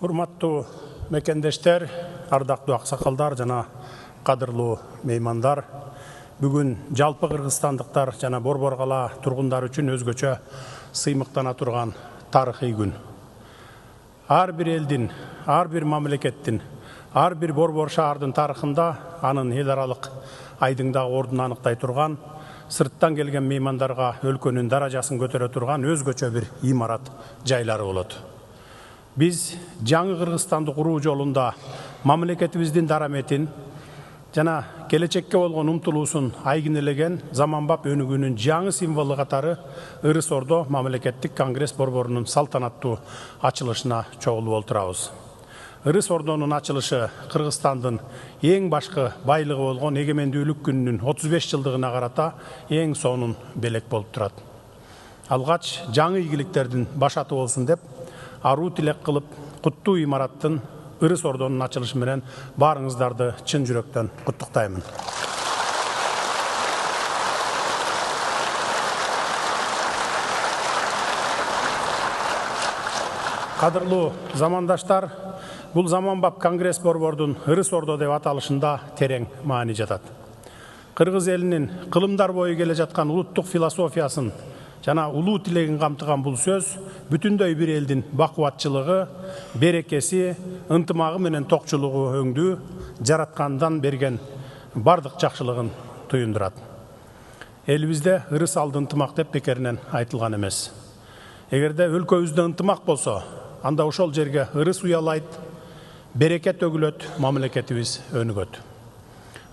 Урматтуу мекендештер, ардактуу аксакалдар жана кадырлуу меймандар, бүгүн жалпы кыргызстандыктар жана Борбор кала тургундары үчүн өзгөчө сыймыктана турган тарыхый күн. Ар бир элдин, ар бир мамлекеттин, ар бир Борбор шаардын тарыхында анын эл аралык айдыңдагы ордун аныктай турган, сырттан келген меймандарга өлкөнүн даражасын көтөрө турган өзгөчө бир имарат жайлары болот. Biz жаңы Кыргызстанды куруу жолунда мамлекетибиздин дараметин жана келечекке болгон умтулуусун айгинелеген заманбап өнүгүүнүн жаңы символу катары Ырыс Ордо мамлекеттик конгресс борборунун салтанаттуу ачылышына чогулуп олтурабыз. Ырыс Ордонун ачылышы Кыргызстандын эң башкы байлыгы болгон эгемендүүлүк күнүнүн 35 жылдыгына карата эң сонун белек болуп турат. Алгач жаңы ийгиликтердин башаты болсун деп аруу тилек кылып, куттуу имараттын Ырыс Ордонун ачылышы менен баарыңыздарды чын жүрөктөн куттуктаймын. Кадырлуу замандаштар, бул заманбап конгресс борбордун Ырыс Ордо деп аталышында терең маани жатат. Кыргыз элинин кылымдар бою келе жаткан улуттук философиясын жана улуу тилегин камтыган бул сөз бүтүндөй бир элдин бакубатчылыгы, берекеси, ынтымагы менен токчулугу өңдүү жараткандан берген бардык жакшылыгын туюндурат. Элибизде ырыс алды ынтымак деп бекеринен айтылган эмес. Эгерде өлкөбүздө ынтымак болсо, анда ошол жерге ырыс уялайт, береке төгүлөт, мамлекетибиз өнүгөт.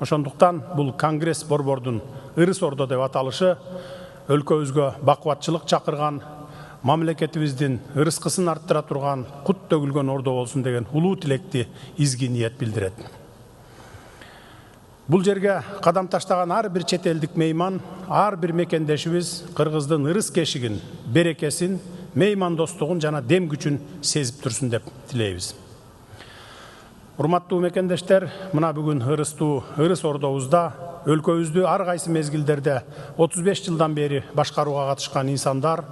Ошондуктан бул конгресс борбордун Ырыс Ордо деп аталышы өлкөбүзгө бакубатчылык чакырган, мамлекетибиздин ырыскысын арттыра турган, кут төгүлгөн ордо болсун деген улуу тилекти изги ниет билдирет. Бул жерге кадам таштаган ар бир чет элдик мейман, ар бир мекендешибиз Кыргыздын ырыс кешигин, берекесин, меймандостугун жана дем күчүн сезип турсун деп тилейбиз. Урматтуу мекендештер, мына бүгүн Ырыс Ордобузда өлкөбүздү ар кайсы мезгилдерде 35 жылдан бери башкарууга катышкан инсандар,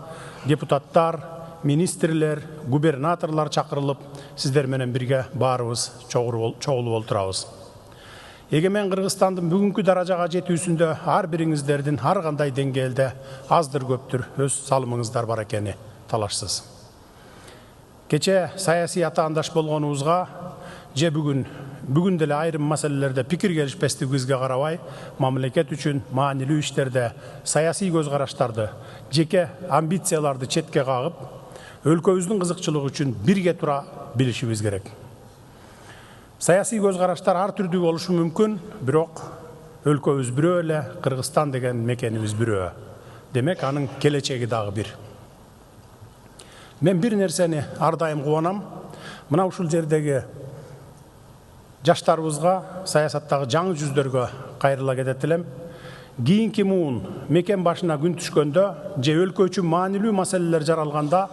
депутаттар, министрлер, губернаторлор чакырылып, сиздер менен бирге баарыбыз чогулуп олтурабыз. Эгемен Кыргызстандын бүгүнкү даражага жетүүсүндө ар бириңиздердин ар кандай деңгээлде аздыр көптүр өз салымыңыздар бар экени талашсыз. Кече саясий атаандаш болгонубузга же бүгүн деле айрым маселелерде пикир келишпестигибизге карабай, мамлекет үчүн маанилүү иштерде саясий көз караштарды, жеке амбицияларды четке кагып, өлкөбүздүн кызыкчылыгы үчүн бирге тура билишибиз керек. Саясий көз караштар ар түрдүү болушу мүмкүн, бирок өлкөбүз бирөө эле, Кыргызстан деген мекенибиз бирөө. Демек, анын келечеги дагы бир. Мен бир нерсени ар дайым кубанам, мына ушул жердеги жаштарыбызга, саясаттагы жаңы жүздөргө кайрыла кетет элем. Кийинки муун мекен башына күн түшкөндө же өлкө үчүн маанилүү маселелер жаралганда,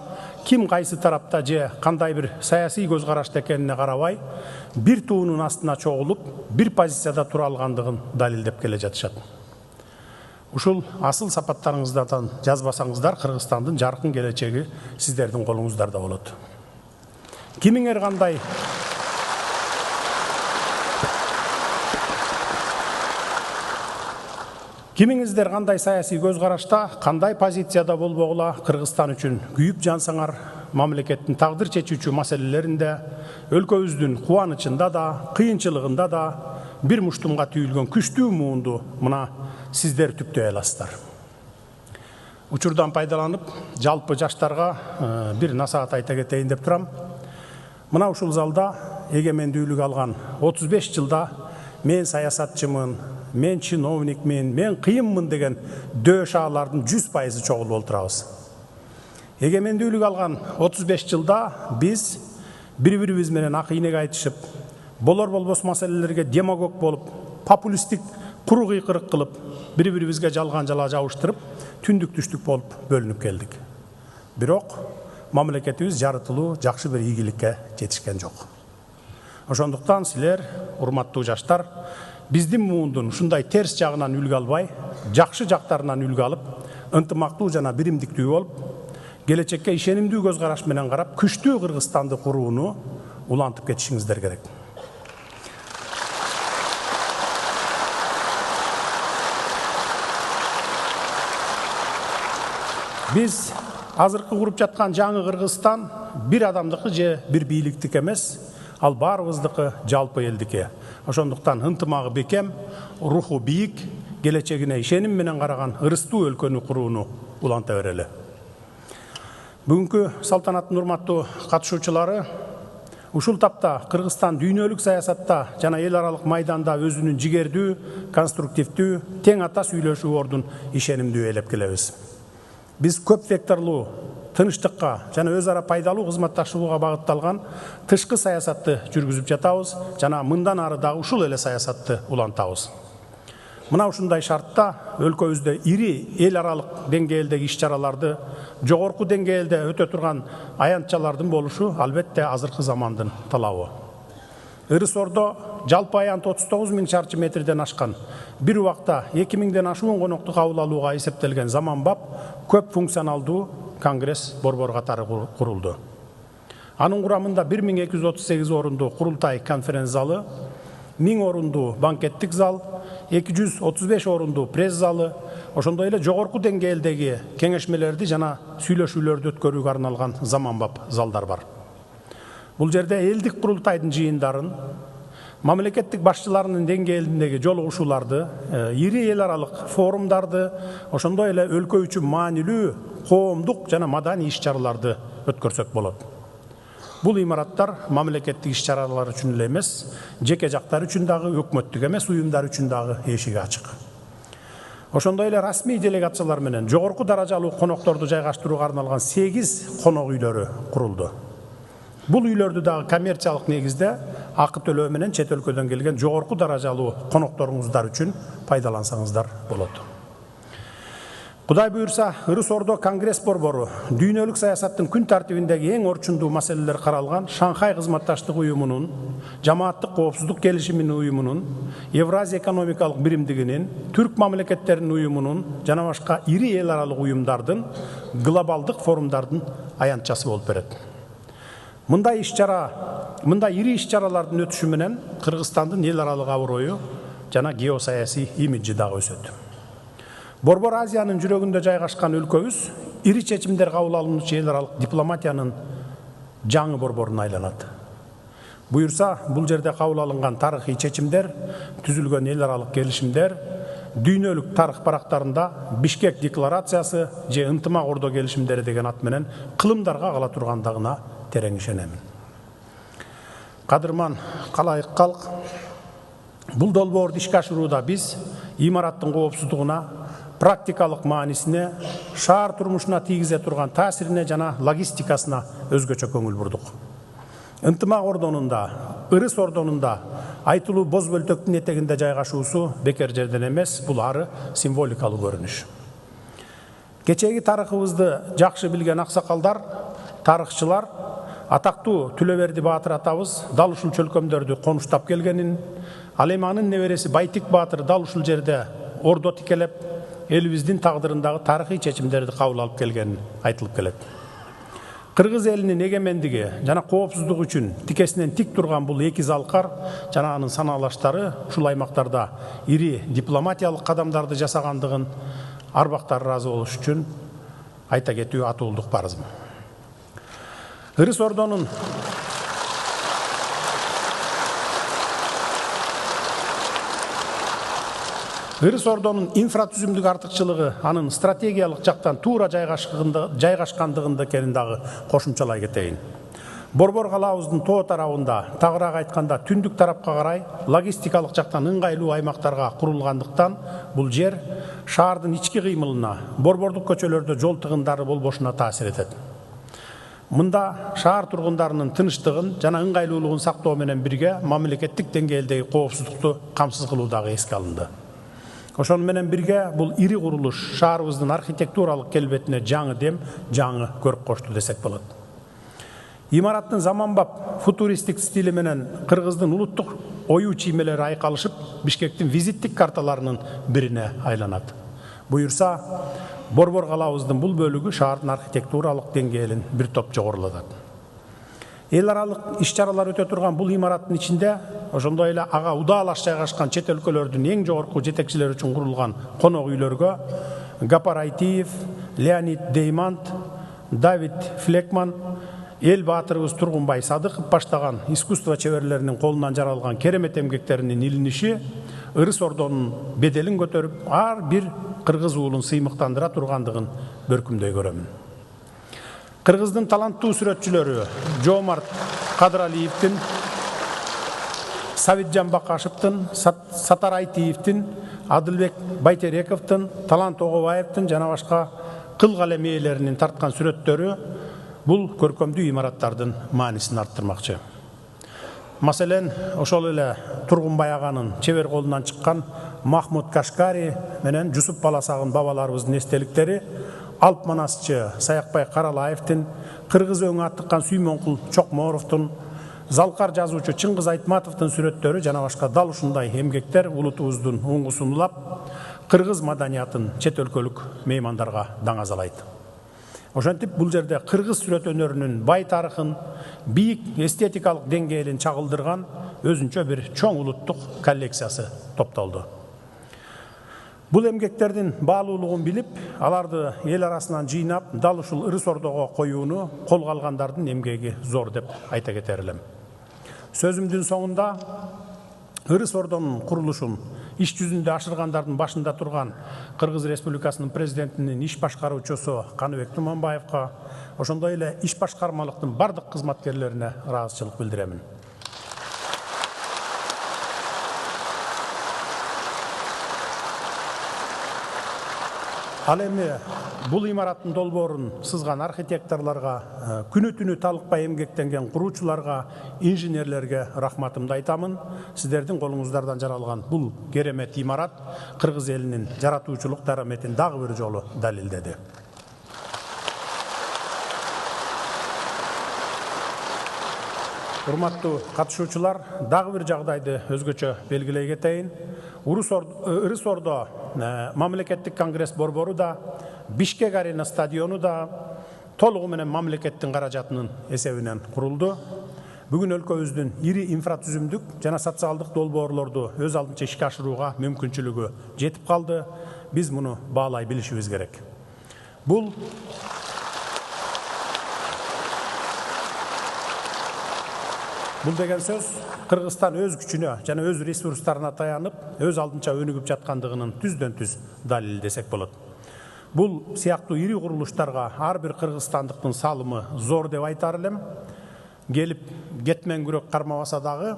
ким кайсы тарапта же кандай бир саясий көз карашта экенине карабай, бир туунун астына чогулуп, бир позицияда тура алгандыгын далилдеп келе жатышат. Ушул асыл сапаттарыңыздардан жазбасаңыздар, Кыргызстандын жаркын келечеги сиздердин колуңуздарда болот. Кимиңиздер кандай саясий көз карашта, кандай позицияда болбогула, Кыргызстан үчүн күйүп жансаңар, мамлекеттин тагдыр чечүүчү маселелеринде, өлкөбүздүн кубанычында да, кыйынчылыгында да бир муштумга түйүлгөн күчтүү муунду мына сиздер түптөй аласыздар. Учурдан пайдаланып, жалпы жаштарга бир насаат айта кетейин деп турам. Мына ушул залда эгемендүүлүк алган 35 жылда мен саясатчымын, мен чиновникмин, мен кыйынмын деген дөшаалардын 100% чогулуп олтурабыз. Эгемендүүлүк алган 35 жылда биз бири-бирибиз менен ак ийнек айтышып, болор болбос маселелерге демагог болуп, популисттик куру кыйкырык кылып, бири-бирибизге жалган жала жабыштырып, түндүк түштүк болуп бөлүнүп келдик. Бирок мамлекетибиз жарытылуу жакшы бир ийгиликке жетишкен жок. Ошондуктан силер, урматтуу жаштар, биздин муундун ушундай терс жагынан үлгү албай, жакшы жактарынан үлгү алып, ынтымактуу жана биримдиктүү болуп, келечекке ишенимдүү көз караш менен карап, күчтүү Кыргызстанды курууну улантып кетишиңиздер керек. Biz азыркы куруп жаткан жаңы Кыргызстан бир адамдыкы же бир бийликтики эмес, ал баарыбыздыкы, жалпы элдики. Ошондуктан ынтымагы бекем, руху бийик, келечегине ишеним менен караган ырыстуу өлкөнү курууну уланта берели. Бүгүнкү салтанаттын урматтуу катышуучулары, ушул тапта Кыргызстан дүйнөлүк саясатта жана эл аралык майданда өзүнүн жигердүү, конструктивдүү, тең ата сүйлөшүү ордун ишенимдүү ээлеп келебиз. Biz көп векторлуу тыныштыкка жана өз ара пайдалуу кызматташууга багытталган тышкы саясатты жүргүзүп жатабыз жана мындан ары дагы ушул эле саясатты улантабыз. Мына ушундай шартта өлкөбүздө ири эл аралык деңгээлдеги иш-чараларды, жогорку деңгээлде өтө турган аянтчалардын болушу албетте азыркы замандын талабы. Ырыс Ордо жалпы аянты 39.000 шарчы метрден ашкан, бир убакта 2.000ден ашуун конокду кабыл алууга эсептелген заманбап көп функционалдуу конгресс борбор катары курулду. Анын курамында 1238 орунду курултай конференц залы, 1000 орунду банкеттик зал, 235 орунду пресс залы, ошондой эле жогорку деңгээлдеги кеңешмелерди жана сүйлөшүүлөрдү өткөрүүгө арналган заманбап залдар бар. Бул жерде элдик курултайдын жыйындарын, мамлекеттик башчыларынын деңгээлиндеги жолугушууларды, ири эл аралык форумдарды, ошондой эле өлкө үчүн маанилүү коомдук жана маданий иш-чараларды өткөрсөк болот. Бул имараттар мамлекеттик иш-чаралар үчүн эле эмес, жеке жактар үчүн дагы, өкмөттүк эмес уюмдар үчүн дагы эшиги ачык. Ошондой эле расмий делегациялар менен жогорку даражалуу конокторду жайгаштырууга арналган 8 конок үйлөрү курулду. Бул үйлөрдү дагы коммерциялык негизде акы төлөө менен чет өлкөдөн келген жогорку даражалуу конокторуңуздар үчүн пайдалансаңыздар болот. Кудай буюрса, Ырыс Ордо конгресс борбору дүйнөлүк саясаттын күн тартибиндеги эң орчундуу маселелер каралган Шанхай кызматташтык уюмунун, Жамааттык коопсуздук келишиминин уюмунун, Евразия экономикалык биримдигинин, Түрк мамлекеттеринин уюмунун жана башка ири эл аралык уюмдардын глобалдык форумдардын аянтчасы болуп берет. Мындай ири иш-чаралардын өтүшү менен Кыргызстандын эл аралык аброю жана геосаясий имиджи дагы өсөт. Борбор Азиянын жүрөгүндө жайгашкан өлкөбүз ири чечимдер кабыл алынуучу эл аралык дипломатиянын жаңы борборуна айланат. Буюрса, бул жерде кабыл алынган тарыхый чечимдер, түзүлгөн эл аралык келишимдер, дүйнөлүк тарых барактарында Бишкек декларациясы же ынтымак Ордо келишимдери деген ат менен кылымдарга кала тургандыгына терең ишенемин. Кадырман калайык калк, бул долбоорду ишке ашырууда биз имараттын коопсуздугуна, практикалык маанисине, шаар турмушуна тийгизе турган таасирине жана логистикасына өзгөчө көңүл бурдук. Ынтымак Ордонун да, Ырыс Ордонун да айтылуу боз бөлтөктүн этегинде жайгашуусу бекер жерден эмес, бул ары символикалык көрүнүш. Кечеги тарыхыбызды жакшы билген аксакалдар, тарыхчылар атактуу Түлөберди Баатыр атабыз дал ушул чөлкөмдөрдү конуштап келгенин, ал эми анын небереси Байтик Баатыр дал ушул жерде ордо тикелеп, элибиздин тагдырындагы тарыхый чечимдерди кабыл алып келгенин айтылып келет. Кыргыз элинин эгемендиги жана коопсуздугу үчүн тикесинен тик турган бул эки залкар жана анын санаалаштары ушул аймактарда ири дипломатиялык кадамдарды жасагандыгын арбактар ыраазы болуш үчүн айта кетүү атуулдук парызым. Ырыс Ордонун инфратүзүмдүк артыкчылыгы анын стратегиялык жактан туура жайгашкандыгында экенин дагы кошумчалай кетейин. Борбор калаабыздын тоо тарабында, тагыраак айтканда түндүк тарапка карай логистикалык жактан ыңгайлуу аймактарга курулгандыктан бул жер шаардын ички кыймылына, борбордук көчөлөрдө жол тыгындары болбошуна таасир этет. Мында шаар тургундарынын тынычтыгын жана ыңгайлуулугун сактоо менен бирге мамлекеттик деңгээлдеги коопсуздукту камсыз кылуу дагы эске алынды. Ошону менен бирге бул ири курулуш шаарыбыздын архитектуралык келбетине жаңы дем, жаңы көрк кошту десек болот. Имараттын заманбап футуристик стили менен Кыргыздын улуттук оюу чиймелери айкалышып, Бишкектин визиттик карталарынын бирине айланат. Буюрса, борбор калаабыздын бул бөлүгү шаардын архитектуралык деңгээлин бир топ жогорулатат. Эл аралык иш-чаралар өтө турган бул имараттын ичинде ошондой эле ага удаалаш жайгашкан чет өлкөлөрдүн эң жогорку жетекчилери үчүн курулган конок үйлөргө Гапар Айтиев, Леонид Деймант, Давид Флекман, эл баатырыбыз Тургунбай Садыков баштаган искусство чеберлеринин колунан жаралган керемет эмгектеринин илиниши Ырыс Ордонун беделин көтөрүп, ар бир кыргыз уулун сыймыктандыра тургандыгын бөркүмдөй көрөмүн. Кыргыздын таланттуу сүрөтчүлөрү Жоомарт Кадыралиевдин, Савитжан Бакашевдин, Сатар Айтиевдин, Адылбек Байтерековдин, Талант Оговаевдин жана башка кыл калем ээлеринин тарткан сүрөттөрү бул көркөмдүү имараттардын маанисин арттырмакчы. Маселен, ошол эле Тургунбай аганын чебер колунан чыккан Махмуд Кашкари менен Жусуп Баласагын бабаларыбыздын эстеликтери, Алп манасчы Саякбай Каралаевдин, кыргыз өңү аттыккан Сүймөнкул Чокморовдун, Залкар жазуучу Чыңгыз Айтматовдун сүрөттөрү жана башка дал ушундай эмгектер улутубуздун уңгусун улап, кыргыз маданиятын чет өлкөлүк меймандарга даңазалайт. Ошентип бул жерде кыргыз сүрөт өнөрүнүн бай тарыхын, бийик эстетикалык деңгээлин чагылдырган өзүнчө бир чоң улуттук коллекциясы топтолду. Бул эмгектердин баалуулугун билип, аларды эл арасынан жыйнап, дал ушул Ырыс Ордого коюуну колго алгандардын эмгеги зор деп айта кетер элем. Сөзүмдүн соңунда Ырыс Ордонун курулушун иш жүзүндө ашыргандардын башында турган Кыргыз Республикасынын президентинин иш башкаруучусу Каныбек Туманбаевка, ошондой эле иш башкармалыктын бардык кызматкерлерине ыраазычылык билдиремин. Ал эми бул имараттын долбоорун сызган архитекторлорго, күнү түнү талыкпай эмгектенген куруучуларга, инженерлерге рахматымды айтамын. Сиздердин колуңуздардан жаралган бул керемет имарат кыргыз элинин жаратуучулук дараметин дагы бир жолу далилдеди. Урматтуу катышуучулар, дагы бир жагдайды өзгөчө белгилей кетейин. Ырыс Ордо мамлекеттик конгресс борбору да, Бишкек арена стадиону да толугу менен мамлекеттин каражатынын эсебинен курулду. Бүгүн өлкөбүздүн ири инфратүзүмдүк жана социалдык долбоорлорду өз алдынча ишке ашырууга мүмкүнчүлүгү жетип калды. Биз муну баалай билишибиз керек. Бул деген сөз Кыргызстан өз күчүнө жана өз ресурстарына таянып, өз алдынча өнүгүп жаткандыгынын түздөн түз далили десек болот. Бул сыяктуу ири курулуштарга ар бир кыргызстандыктын салымы зор деп айтар элем. Келип кетмен күрөк кармабаса дагы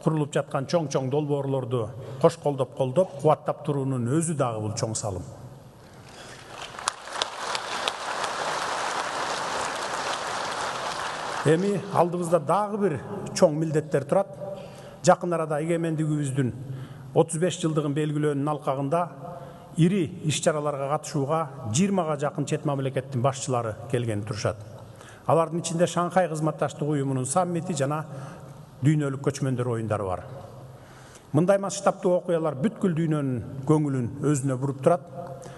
курулуп жаткан чоң долбоорлорду кош колдоп, кубаттап туруунун өзү дагы бул чоң салым. Эми алдыбызда дагы бир чоң милдеттер турат. Жакын арада эгемендигибиздин 35 жылдыгын белгилөөнүн алкагында ири иш-чараларга катышууга 20га жакын чет мамлекеттин башчылары келген турушат. Алардын ичинде Шанхай кызматташтык уюмунун саммити жана дүйнөлүк көчмөндөр оюндары бар. Мындай масштабтуу окуялар бүткүл дүйнөнүн көңүлүн өзүнө буруп турат.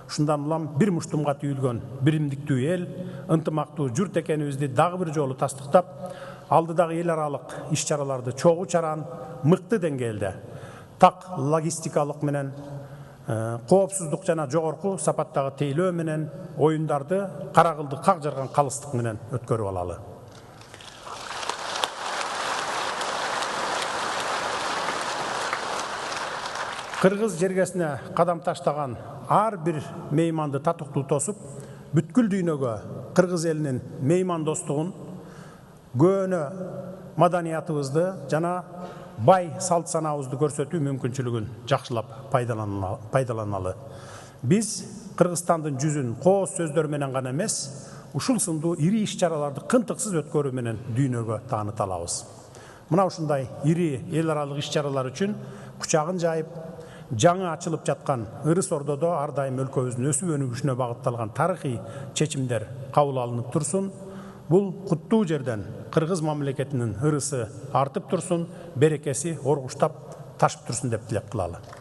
Ушундан улам бир муштумга түйүлгөн биримдиктүү эл, ынтымактуу журт экенибизди дагы бир жолу тастыктап, алдыдагы эл аралык иш-чараларды чогуу чаран, мыкты деңгээлде, так логистикалык менен, коопсуздук жана жогорку сапаттагы тейлөө менен оюндарды кара кылды как жарган калыстык менен өткөрүп алалы. Кыргыз жергесине кадам таштаган ар бир мейманды татыктуу тосуп, бүткүл дүйнөгө кыргыз элинин мейман достугун, көөнө маданиятыбызды жана бай салт санаабызды көрсөтүү мүмкүнчүлүгүн жакшылап пайдаланалы. Биз Кыргызстандын жүзүн кооз сөздөр менен гана эмес, ушул сындуу ири иш-чараларды кынтыксыз өткөрүү менен дүйнөгө тааныта алабыз. Мына ушундай ири эл аралык иш-чаралар үчүн кучагын жайып, жаңы ачылып жаткан Ырыс Ордодо ар дайым өлкөбүздүн өсүп өнүгүшүнө багытталган тарыхый чечимдер кабыл алынып турсун. Бул куттуу жерден кыргыз мамлекетинин ырысы артып турсун, берекеси оргуштап ташып турсун деп тилек кылалы.